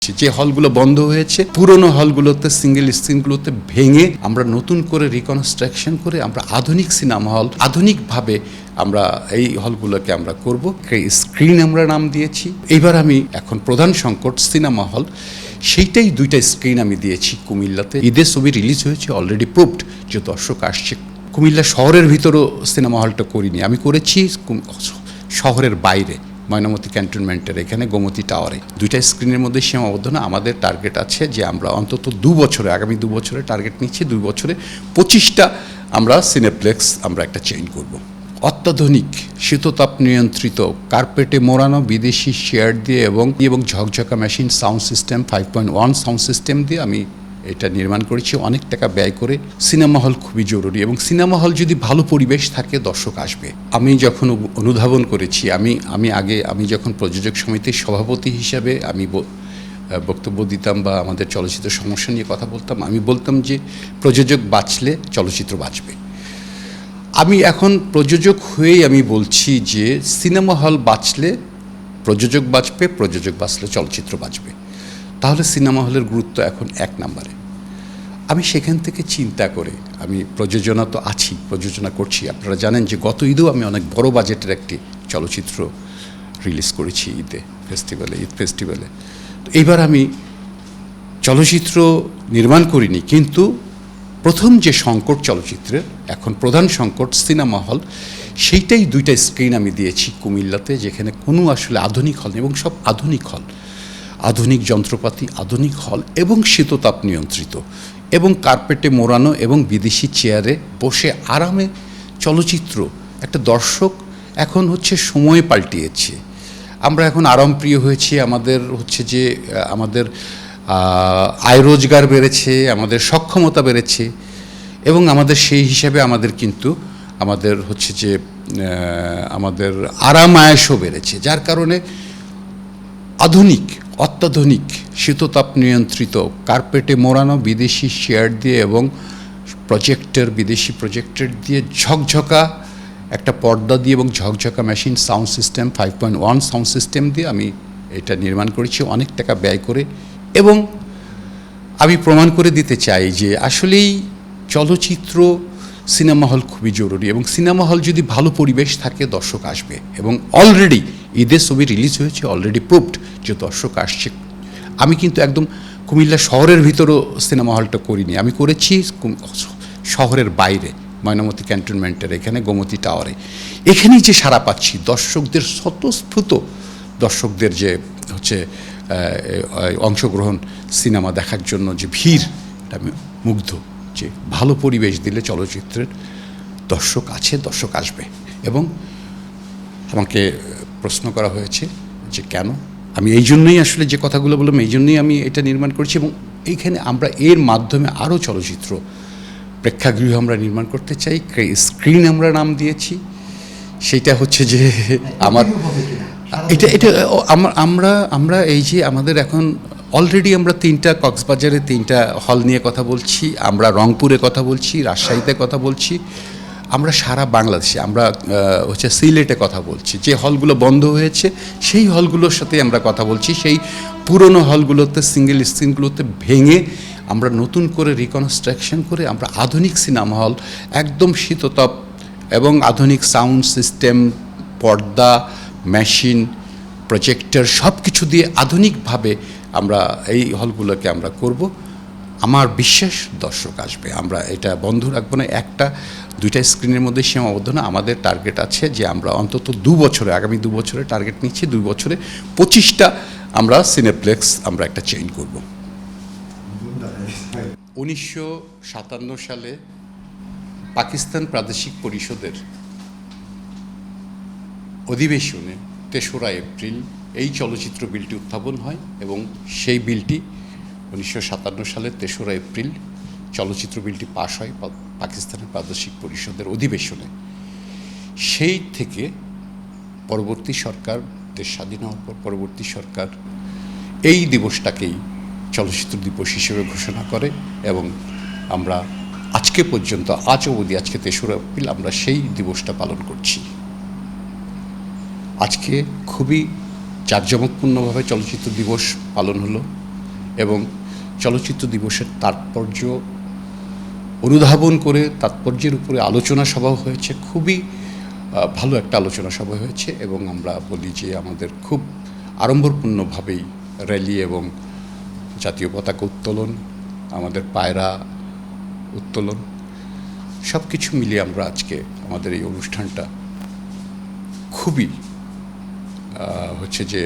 যে হলগুলো বন্ধ হয়েছে পুরনো হলগুলোতে সিঙ্গেল স্ক্রিনগুলোতে ভেঙে আমরা নতুন করে রিকনস্ট্রাকশন করে আমরা আধুনিক সিনেমা হল আধুনিকভাবে আমরা এই হলগুলোকে আমরা করব। স্ক্রিন আমরা নাম দিয়েছি। এবার আমি এখন প্রধান সংকট সিনেমা হল, সেইটাই দুইটা স্ক্রিন আমি দিয়েছি কুমিল্লাতে। ঈদের ছবি রিলিজ হয়েছে, অলরেডি প্রুভড যে দর্শক আসছে। কুমিল্লা শহরের ভিতরেও সিনেমা হলটা করিনি, আমি করেছি শহরের বাইরে ময়নামতি ক্যান্টনমেন্টের এখানে গোমতী টাওয়ারে। দুইটা স্ক্রিনের মধ্যে সীমাবদ্ধ না, আমাদের টার্গেট আছে যে আমরা অন্তত 2 বছরে, আগামী 2 বছরে টার্গেট নিচ্ছি, 2 বছরে 25টা আমরা সিনেপ্লেক্স আমরা একটা চেইন করব। অত্যাধুনিক শীততাপ নিয়ন্ত্রিত কার্পেটে মোড়ানো বিদেশি শেয়ার দিয়ে এবং ঝকঝকা machine sound system 5.1 sound system দিয়ে আমি এটা নির্মাণ করেছি অনেক টাকা ব্যয় করে। সিনেমা হল খুবই জরুরি এবং সিনেমা হল যদি ভালো পরিবেশ থাকে দর্শক আসবে। আমি যখন অনুধাবন করেছি, আমি যখন প্রযোজক সমিতির সভাপতি হিসাবে আমি বক্তব্য দিতাম বা আমাদের চলচ্চিত্র সমস্যা নিয়ে কথা বলতাম, আমি বলতাম যে প্রযোজক বাঁচলে চলচ্চিত্র বাঁচবে। আমি এখন প্রযোজক হয়েই আমি বলছি যে সিনেমা হল বাঁচলে প্রযোজক বাঁচবে, প্রযোজক বাঁচলে চলচ্চিত্র বাঁচবে। তাহলে সিনেমা হলের গুরুত্ব এখন 1 নম্বরে। আমি সেখান থেকে চিন্তা করে আমি প্রযোজনা তো আছি, প্রযোজনা করছি। আপনারা জানেন যে গত ঈদেও আমি অনেক বড় বাজেটের একটি চলচ্চিত্র রিলিজ করেছি ঈদ ফেস্টিভ্যালে। এইবার আমি চলচ্চিত্র নির্মাণ করিনি, কিন্তু প্রথম যে সংকট চলচ্চিত্রের এখন প্রধান সংকট সিনেমা হল, সেইটাই দুইটা স্ক্রিন আমি দিয়েছি কুমিল্লাতে, যেখানে কোনো আসলে আধুনিক হল এবং সব আধুনিক হল, আধুনিক যন্ত্রপাতি, আধুনিক হল এবং শীততাপ নিয়ন্ত্রিত এবং কার্পেটে মোড়ানো এবং বিদেশি চেয়ারে বসে আরামে চলচ্চিত্র। একটা দর্শক এখন সময় পাল্টিয়েছে, আমরা এখন আরামপ্রিয় হয়েছি। আমাদের আয় রোজগার বেড়েছে, আমাদের সক্ষমতা বেড়েছে এবং আমাদের সেই হিসাবে আমাদের আরাম আয়েশও বেড়েছে, যার কারণে অত্যাধুনিক শীততাপ নিয়ন্ত্রিত কার্পেটে মোড়ানো বিদেশি শেয়ার দিয়ে এবং বিদেশি প্রজেক্টর দিয়ে ঝকঝকা একটা পর্দা দিয়ে এবং ঝকঝকা machine sound system 5.1 sound system দিয়ে আমি এটা নির্মাণ করেছি অনেক টাকা ব্যয় করে। এবং আমি প্রমাণ করে দিতে চাই যে আসলেই চলচ্চিত্র, সিনেমা হল খুবই জরুরি এবং সিনেমা হল যদি ভালো পরিবেশ থাকে দর্শক আসবে। এবং অলরেডি ঈদের ছবি রিলিজ হয়েছে, অলরেডি প্রুভড যে দর্শক আসছে। আমি কিন্তু একদম কুমিল্লা শহরের ভিতরেও সিনেমা হলটা করিনি, আমি করেছি শহরের বাইরে ময়নামতি ক্যান্টনমেন্টের এখানে গোমতী টাওয়ারে। এখানেই যে সাড়া পাচ্ছি, দর্শকদের স্বতঃস্ফূর্ত দর্শকদের যে অংশগ্রহণ, সিনেমা দেখার জন্য যে ভিড়, আমি মুগ্ধ যে ভালো পরিবেশ দিলে চলচ্চিত্রের দর্শক আছে, দর্শক আসবে। এবং আমাকে প্রশ্ন করা হয়েছে যে কেন, আমি এই জন্যই আসলে যে কথাগুলো বললাম, এই জন্যই আমি এটা নির্মাণ করছি। এবং এইখানে আমরা এর মাধ্যমে আরও চলচ্চিত্র প্রেক্ষাগৃহ আমরা নির্মাণ করতে চাই। স্ক্রিন আমরা নাম দিয়েছি, সেইটা যে আমার আমরা এই যে আমাদের এখন অলরেডি আমরা 3টা কক্সবাজারে 3টা হল নিয়ে কথা বলছি, আমরা রংপুরে কথা বলছি, রাজশাহীতে কথা বলছি, আমরা সারা বাংলাদেশে, আমরা সিলেটে কথা বলছি। যে হলগুলো বন্ধ হয়েছে সেই হলগুলোর সাথে আমরা কথা বলছি। সেই পুরনো হলগুলোতে সিঙ্গেল স্ক্রিনগুলোতে ভেঙে আমরা নতুন করে রিকনস্ট্রাকশন করে আমরা আধুনিক সিনেমা হল, একদম শীততাপ এবং আধুনিক সাউন্ড সিস্টেম, পর্দা, মেশিন, প্রজেক্টর সব কিছু দিয়ে আধুনিকভাবে আমরা এই হলগুলোকে আমরা করব। আমার বিশ্বাস দর্শক আসবে। আমরা এটা বন্ধ রাখবো না, 1-2টা স্ক্রিনের মধ্যে সীমাবদ্ধ না। আমাদের টার্গেট আছে যে আমরা অন্তত 2 বছরে, আগামী 2 বছরে টার্গেট নিচ্ছি, 2 বছরে 25টা আমরা সিনেপ্লেক্স আমরা একটা চেইন করব। 1957 সালে পাকিস্তান প্রাদেশিক পরিষদের অধিবেশনে 3রা এপ্রিল এই চলচ্চিত্র বিলটি উত্থাপন হয় এবং সেই বিলটি 1957 সালের 3রা এপ্রিল চলচ্চিত্র বিলটি পাশ হয় পাকিস্তানের প্রাদেশিক পরিষদের অধিবেশনে। সেই থেকে পরবর্তী সরকার, দেশ স্বাধীন হওয়ার পর পরবর্তী সরকার এই দিবসটাকেই চলচ্চিত্র দিবস হিসেবে ঘোষণা করে এবং আমরা আজকে পর্যন্ত, আজ অবধি, আজকে 3রা এপ্রিল আমরা সেই দিবসটা পালন করছি। আজকে খুবই জাঁকজমকপূর্ণভাবে চলচ্চিত্র দিবস পালন হলো। এবং চলচ্চিত্র দিবসের তাৎপর্য অনুধাবন করে তাৎপর্যের উপরে আলোচনা সভা হয়েছে। খুবই ভালো একটা আলোচনা সভা হয়েছে এবং আমরা বলি যে আমাদের খুব আড়ম্বরপূর্ণভাবেই র্যালি এবং জাতীয় পতাকা উত্তোলন, আমাদের পায়রা উত্তোলন সব কিছু মিলিয়ে আমরা আজকে আমাদের এই অনুষ্ঠানটা খুবই হচ্ছে যে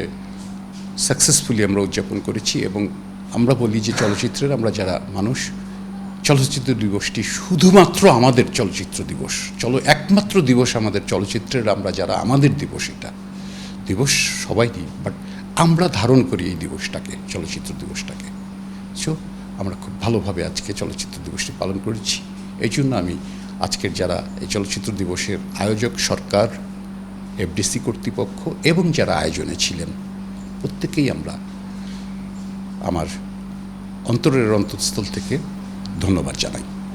সাকসেসফুলি আমরা উদযাপন করেছি। এবং আমরা বলি যে চলচ্চিত্রের আমরা যারা মানুষ, চলচ্চিত্র দিবসটি শুধুমাত্র আমাদের চলচ্চিত্র দিবস, একমাত্র দিবস আমাদের চলচ্চিত্রের, আমরা যারা আমাদের দিবস, এটা দিবস সবাই দিই, বাট আমরা ধারণ করি এই দিবসটাকে, চলচ্চিত্র দিবসটাকে। সো আমরা খুব ভালোভাবে আজকে চলচ্চিত্র দিবসটি পালন করেছি। এই জন্য আমি আজকের যারা এই চলচ্চিত্র দিবসের আয়োজক, সরকার, এফডিসি কর্তৃপক্ষ এবং যারা আয়োজনে ছিলেন, প্রত্যেকেই আমরা আমার অন্তরের অন্তঃস্থল থেকে ধন্যবাদ জানাই।